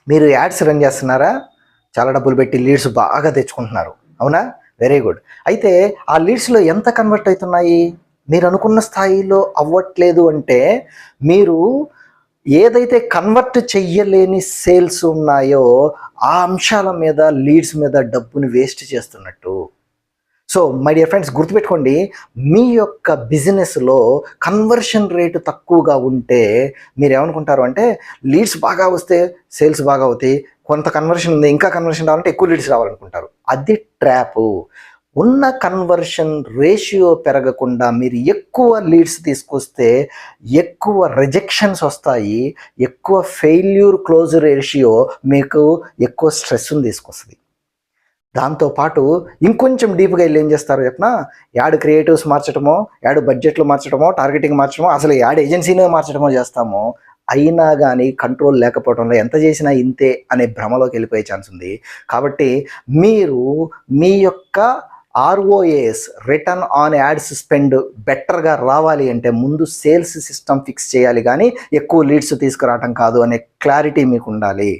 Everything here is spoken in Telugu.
మీరు యాడ్స్ రన్ చేస్తున్నారా? చాలా డబ్బులు పెట్టి లీడ్స్ బాగా తెచ్చుకుంటున్నారు, అవునా? Very good. అయితే ఆ లీడ్స్లో ఎంత కన్వర్ట్ అవుతున్నాయి? మీరు అనుకున్న స్థాయిలో అవ్వట్లేదు అంటే మీరు ఏదైతే కన్వర్ట్ చెయ్యలేని సేల్స్ ఉన్నాయో ఆ అంశాల మీద, లీడ్స్ మీద డబ్బుని వేస్ట్ చేస్తున్నట్టు. సో మై డియర్ ఫ్రెండ్స్, గుర్తుపెట్టుకోండి, మీ యొక్క బిజినెస్లో కన్వర్షన్ రేటు తక్కువగా ఉంటే మీరు ఏమనుకుంటారు అంటే లీడ్స్ బాగా వస్తే సేల్స్ బాగా అవుతాయి, కొంత కన్వర్షన్ ఉంది, ఇంకా కన్వర్షన్ రావాలంటే ఎక్కువ లీడ్స్ రావాలనుకుంటారు. అది ట్రాపు. ఉన్న కన్వర్షన్ రేషియో పెరగకుండా మీరు ఎక్కువ లీడ్స్ తీసుకొస్తే ఎక్కువ రిజెక్షన్స్ వస్తాయి, ఎక్కువ ఫెయిల్యూర్ క్లోజ్ రేషియో మీకు ఎక్కువ స్ట్రెస్ని తీసుకొస్తుంది. దాంతోపాటు ఇంకొంచెం డీప్గా వెళ్ళి ఏం చేస్తారు చెప్పిన, యాడ్ క్రియేటివ్స్ మార్చడమో, యాడ్ బడ్జెట్లు మార్చడమో, టార్గెటింగ్ మార్చడమో, అసలు యాడ్ ఏజెన్సీనే మార్చడమో చేస్తామో, అయినా కానీ కంట్రోల్ లేకపోవడంలో ఎంత చేసినా ఇంతే అనే భ్రమలోకి వెళ్ళిపోయే ఛాన్స్ ఉంది. కాబట్టి మీరు మీ యొక్క ఆర్ఓఏఎస్, రిటర్న్ ఆన్ యాడ్స్ స్పెండ్ బెటర్గా రావాలి అంటే ముందు సేల్స్ సిస్టమ్ ఫిక్స్ చేయాలి, కానీ ఎక్కువ లీడ్స్ తీసుకురావటం కాదు అనే క్లారిటీ మీకు ఉండాలి.